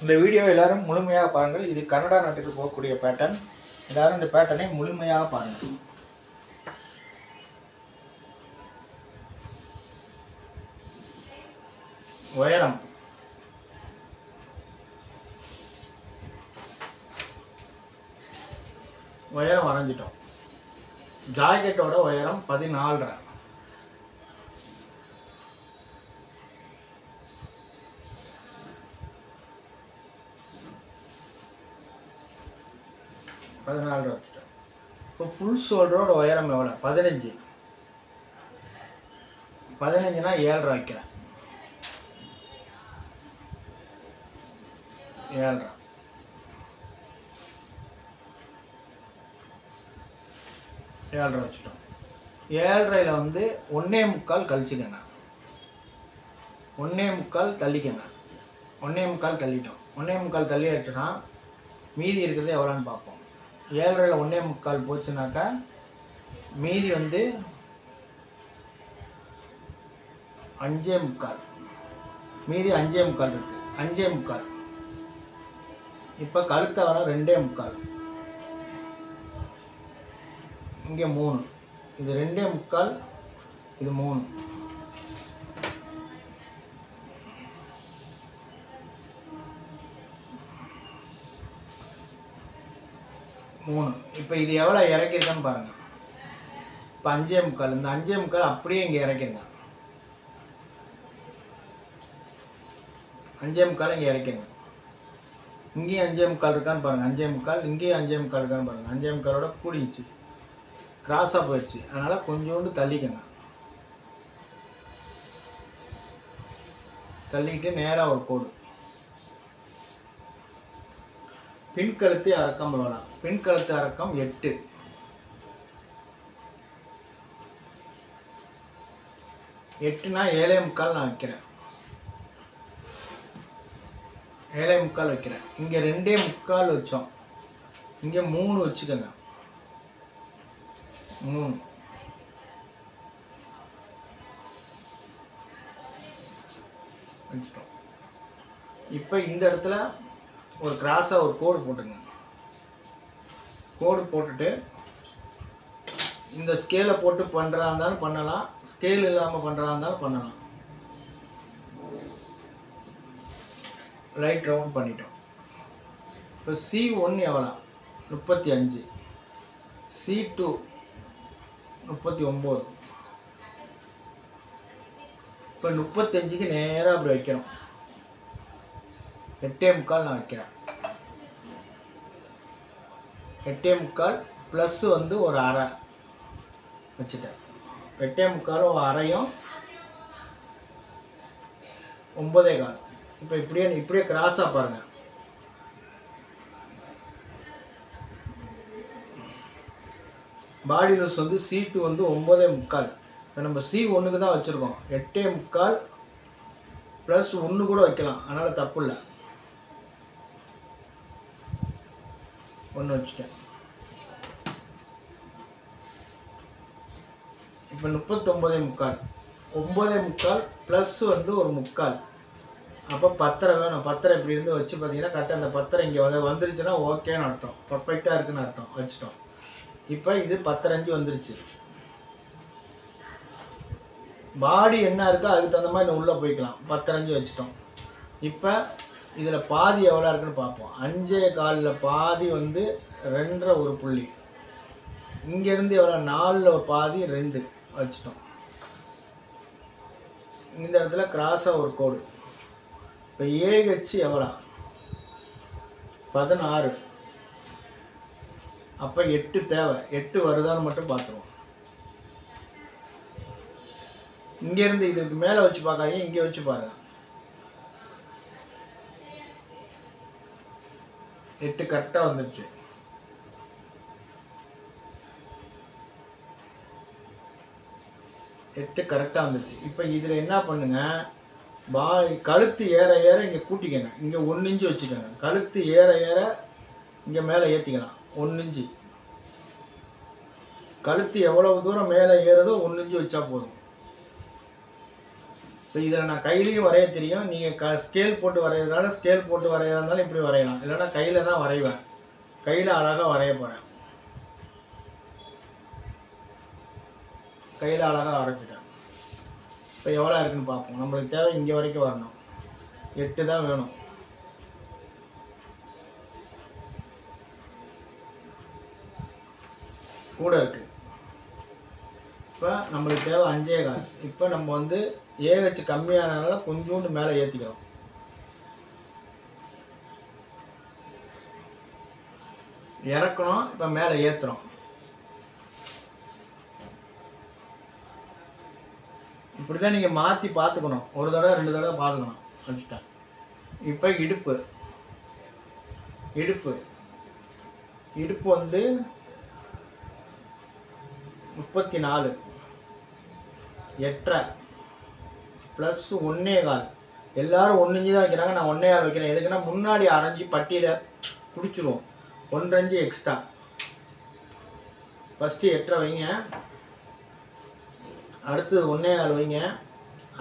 இந்த வீடியோ எல்லாரும் முழுமையாக பாருங்கள். இது கனடா நாட்டுக்கு போகக்கூடிய பேட்டர்ன். எல்லாரும் இந்த பேட்டர்னை முழுமையாக பாருங்கள். உயரம் வரைஞ்சிட்டோம். ஜாக்கெட்டோட உயரம் 14.5. வச்சுட்டோம். இப்போ ஃபுல் ஷோல்டரோட உயரம் எவ்வளோ? 15. 15னா 7.5 வைக்கிறேன். 7.5 வச்சுட்டோம். 7.5ல் வந்து 1.25 கழிச்சுக்கங்க. 1.25 தள்ளிக்கங்க. 1.25 தள்ளிட்டோம். 1.25 தள்ளி வச்சுன்னா மீதி இருக்கிறது எவ்வளோன்னு பார்ப்போம். 7.5ல் 1.25 போச்சுனாக்கா மீதி வந்து 5.25. மீதி 5.25 இருக்குது. 5.25. இப்போ கழுத்தை வர 2.25. இங்கே 3. இது 2.25. இது 3. இப்போ இது எவ்வளோ இறக்கிருக்கான்னு பாருங்கள். இப்போ 5.25. இந்த 5.25 அப்படியே இங்கே இறக்கிருங்க. 5.25 இங்கே இறக்கிருங்க. இங்கேயும் 5.25 இருக்கான்னு பாருங்கள். 5.25. இங்கேயும் 5.25 இருக்கான்னு பாருங்கள். 5.25ஓட கூடிச்சு, கிராஸாக போயிடுச்சு. அதனால் கொஞ்சோண்டு தள்ளிக்கங்க. தள்ளிக்கிட்டு நேராக ஒரு கோடு. பின்கழுத்து அரக்கம் வரலாம். பின்கழுத்து அரக்கம் 8. 8னா 7.25 நான் வைக்கிறேன். 7.25 வைக்கிறேன். இங்கே 2.25 வச்சோம். இங்கே 3 வச்சுக்கோங்க. 3 வச்சுட்டோம். இப்போ இந்த இடத்துல ஒரு கிராஸாக ஒரு கோடு போட்டுங்க. கோடு போட்டுட்டு இந்த ஸ்கேலை போட்டு பண்ணுறதா இருந்தாலும் பண்ணலாம், ஸ்கேல் இல்லாமல் பண்ணுறதா இருந்தாலும் பண்ணலாம். ரைட் ரவுண்ட் பண்ணிட்டோம். இப்போ C1 எவ்வளோ? 35. C2 39. இப்போ 35க்கு நேராக அப்படி வைக்கிறோம். 8.25 நான் வைக்கிறேன். 8.25 ப்ளஸ் வந்து ஒரு அரை வச்சுட்டேன். 8.25 அரையும் 9.25. இப்போ இப்படியே கிராஸாக பாருங்கள். பாடி லூஸ் வந்து C2 வந்து 9.25. இப்போ நம்ம C1க்கு தான் வச்சுருக்கோம். 8.25 ப்ளஸ் 1 கூட வைக்கலாம், அதனால் தப்பு இல்லை. 1 வச்சுட்டேன். இப்போ 39.25. 9.25 ப்ளஸ் வந்து ஒரு 3/4. அப்போ 10.5 வேணும். 10.5 இப்படி இருந்து வச்சு பார்த்தீங்கன்னா கரெக்டாக அந்த 10.5 இங்கே வந்துருச்சுன்னா ஓகேன்னு அர்த்தம், பர்ஃபெக்டாக இருக்குன்னு அர்த்தம். வச்சுட்டோம். இப்போ இது 10.5 வந்துருச்சு. பாடி என்ன இருக்கோ அதுக்கு தகுந்த மாதிரி இன்னும் உள்ளே போய்க்கலாம். 10.5 வச்சுட்டோம். இப்போ இதில் பாதி எவ்வளோ இருக்குன்னு பார்ப்போம். 5.25 பாதி வந்து 2.5 ஒரு புள்ளி. இங்கேருந்து எவ்வளோ? 4 பாதி 2 வச்சுட்டோம். இந்த இடத்துல கிராஸாக ஒரு கோடு. இப்போ AH எவ்வளோ? 16. அப்போ 8 தேவை. 8 வருதான்னு மட்டும் பார்த்துருவோம். இங்கேருந்து இதுக்கு மேலே வச்சு பார்க்காதீங்க, இங்கே வச்சு பாருங்கள். 8 கரெக்டாக வந்துடுச்சு. இப்போ இதில் என்ன பண்ணுங்க, கழுத்து ஏற ஏற இங்கே கூட்டிக்கங்க. இங்கே 1 இன்ச்சு வச்சுக்கோங்க. கழுத்து ஏற ஏற இங்கே மேலே ஏற்றிக்கலாம். 1 இன்ச்சு. கழுத்து எவ்வளவு தூரம் மேலே ஏறுதோ 1 இன்ச்சு வச்சா போதும். ஸோ இதில் நான் கையிலையும் வரைய தெரியும். நீங்கள் ஸ்கேல் போட்டு வரைகிறதுனால ஸ்கேல் போட்டு வரைகிறதா இருந்தாலும் இப்படி வரையலாம், இல்லைன்னா கையில் தான் வரைவேன். கையில் அழகாக வரைய போகிறேன். கையில் அழகாக வரைஞ்சிட்டேன். இப்போ எவ்வளோ இருக்குன்னு பார்ப்போம். நம்மளுக்கு தேவை இங்கே வரைக்கும் வரணும். 8 தான் வேணும். கூட இருக்குது. இப்போ நம்மளுக்கு தேவை 5.25. இப்போ நம்ம வந்து ஏஹெச் கம்மியானதுனால கொஞ்சோண்டு மேலே ஏற்றிக்கிறோம். இறக்கணும். இப்போ மேலே ஏற்றுறோம். இப்படி தான் நீங்கள் மாற்றி பார்த்துக்கணும். ஒரு தடவை 2 தடவை பார்த்துக்கணும். வச்சுட்டேன். இப்போ இடுப்பு வந்து 34 8.5 ப்ளஸ் 1.25. எல்லோரும் 1 இன்ச்சு தான் வைக்கிறாங்க, நான் 1.25 வைக்கிறேன். எதுக்குன்னா முன்னாடி அரைஞ்சி பட்டியில் பிடிச்சிருவோம். 1 இன்ச்சு எக்ஸ்ட்ரா. ஃபஸ்ட்டு 8.5 வைங்க, அடுத்தது 1.25 வைங்க,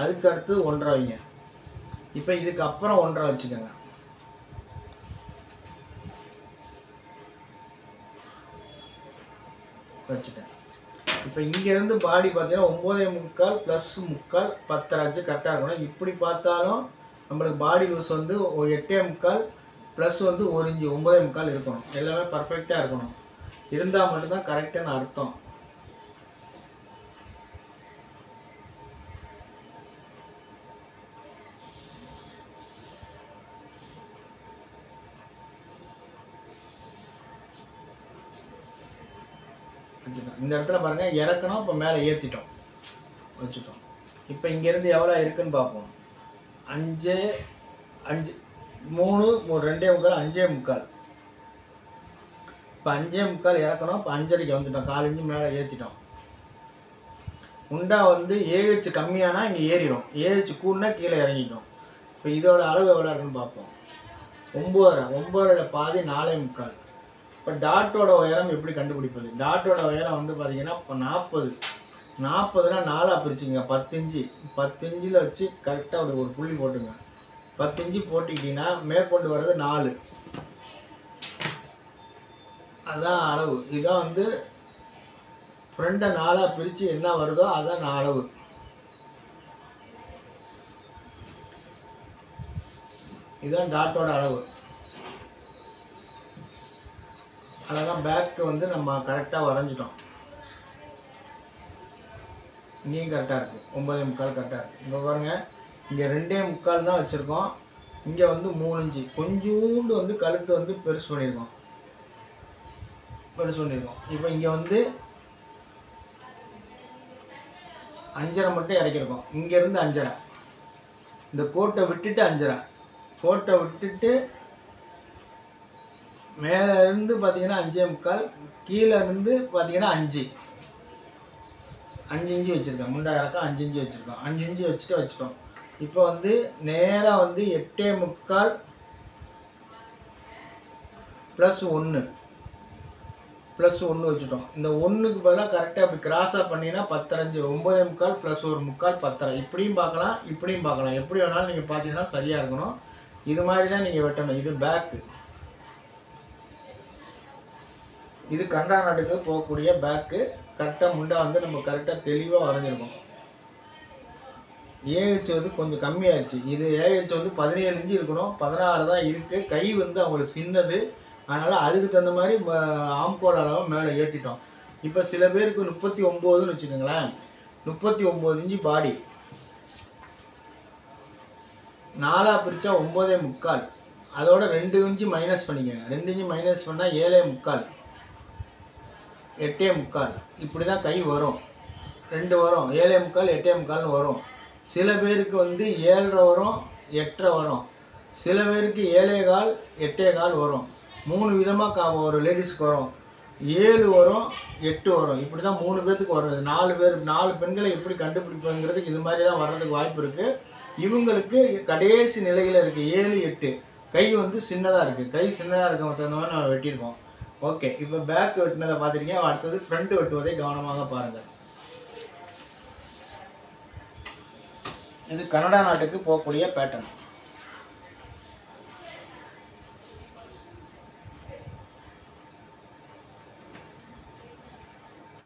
அதுக்கு அடுத்தது 1.5 வைங்க. இப்போ இதுக்கு அப்புறம் 1.5 வச்சுக்கோங்க. வச்சுட்டேன். இப்போ இங்கேருந்து பாடி பார்த்தீங்கன்னா 9.25 ப்ளஸ் 3/4 10.5 கரெக்டாக இருக்கணும். இப்படி பார்த்தாலும் நம்மளுக்கு பாடி லூஸ் வந்து 8.25 ப்ளஸ் வந்து 1 இன்ச்சு 9.25 இருக்கணும். எல்லாமே பர்ஃபெக்டாக இருக்கணும். இருந்தால் மட்டும்தான் கரெக்டான அர்த்தம். இந்த இடத்துல பாருங்கள், இறக்கணும். இப்போ மேலே ஏற்றிட்டோம், வச்சுட்டோம். இப்போ இங்கேருந்து எவ்வளோ இருக்குதுன்னு பார்ப்போம். 5 3 2.25 5.25. இப்போ 5.25 இறக்கணும். இப்போ 5.5 வந்துட்டோம். 4 இன்ச்சு மேலே ஏற்றிட்டோம். உண்டா வந்து ஏஹெச் கம்மியானால் இங்கே ஏறிடும், ஏஹெச் கூடனா கீழே இறங்கிக்கும். இப்போ இதோட அளவு எவ்வளோ இருக்குன்னு பார்ப்போம். 9.5 பாதி 4.25. இப்போ டாட்டோட உயரம் எப்படி கண்டுபிடிப்பது? டாட்டோட உயரம் வந்து பார்த்தீங்கன்னா இப்போ 40னா 4ஆக பிரிச்சுங்க. 10 இன்ச்சு 10 இன்ச்சில் வச்சு கரெக்டாக அப்படி ஒரு புள்ளி போட்டுங்க. 10 இன்ச்சு போட்டிக்கிட்டிங்கன்னா மேற்கொண்டு வர்றது 4. அதுதான் அளவு. இதுதான் வந்து ஃப்ரெண்டை 4ஆக பிரித்து என்ன வருதோ அதுதான் அளவு. இதுதான் டாட்டோட அளவு. அதான் பேக்கு வந்து நம்ம கரெக்டாக வரைஞ்சிட்டோம். இங்கேயும் கரெக்டாக இருக்குது. 9.25 கரெக்டாக இருக்குது. இங்கே பாருங்கள், இங்கே 2.25 தான் வச்சுருக்கோம். இங்கே வந்து 3 இன்ச்சு கொஞ்சோண்டு வந்து கழுத்து வந்து பெருசு பண்ணியிருக்கோம். இப்போ இங்கே வந்து 5.5 மட்டும் இறக்கிருக்கோம். இங்கேருந்து 5.5. இந்த கோட்டை விட்டுட்டு 5.5. கோட்டை விட்டுட்டு மேலே இருந்து பார்த்தீங்கன்னா 5.25, கீழே இருந்து பார்த்தீங்கன்னா 5 இன்ச்சு வச்சுருக்கேன். முண்டா இறக்கம் 5 இன்ச்சு வச்சுருக்கோம். 5 இன்ச்சு வச்சுட்டோம். இப்போ வந்து நேராக வந்து 8.25 ப்ளஸ் 1 வச்சுட்டோம். இந்த 1க்கு பதிலாக கரெக்டாக அப்படி கிராஸாக பண்ணிங்கன்னா 10.5 9.25 ப்ளஸ் 1/4 10.5. இப்படியும் பார்க்கலாம், இப்படியும் பார்க்கலாம். எப்படி வேணாலும் நீங்கள் பார்த்தீங்கன்னா சரியாக இருக்கணும். இது மாதிரி தான் நீங்கள் வெட்டணும். இது பேக்கு. இது கண்டா நாட்டுக்கு போகக்கூடிய பேக்கு. கரெக்டாக முண்டா வந்து நம்ம கரெக்டாக தெளிவாக வரைஞ்சிருக்கோம். ஏஹெச் வந்து கொஞ்சம் கம்மியாகிடுச்சு. இது ஏஹெச் வந்து 17 இன்ச்சு இருக்கணும், 16 தான் இருக்குது. கை வந்து அவங்களுக்கு சின்னது, அதனால் அதுக்கு தகுந்த மாதிரி ஆம்கோல் அளவை மேலே ஏற்றிட்டோம். இப்போ சில பேருக்கு 39ன்னு வச்சுக்கோங்களேன். 39 இன்ச்சு பாடி 4ஆக பிரித்தா 9.25. அதோட 2 இன்ச்சு மைனஸ் பண்ணிக்கோங்க. 2 இன்ச்சு மைனஸ் பண்ணால் 7.25 8.25. இப்படி தான் கை வரும். 2 வரும், 7.25 8.25 வரும். சில பேருக்கு வந்து 7.5 வரும், 8.5 வரும். சில பேருக்கு 7.25 8.25 வரும். 3 விதமாக ஒரு லேடிஸ்க்கு வரும். 7 வரும், 8 வரும். இப்படி தான் 3 பேர்த்துக்கு வருது. 4 பெண்களை எப்படி கண்டுபிடிப்பதுங்கிறதுக்கு இது மாதிரி தான் வர்றதுக்கு வாய்ப்பு இருக்குது. இவங்களுக்கு கடைசி நிலையில் இருக்குது 7 8. கை வந்து சின்னதாக இருக்குது. கை சின்னதாக இருக்க தகுந்த மாதிரி நம்ம வெட்டியிருக்கோம். ஓகே, இப்போ பேக் வெட்டினதை பார்த்துருக்கீங்க. அடுத்தது ஃப்ரண்ட் வெட்டுவதை கவனமாக பாருங்கள். இது கனடா நாட்டுக்கு போகக்கூடிய பேட்டர்ன்.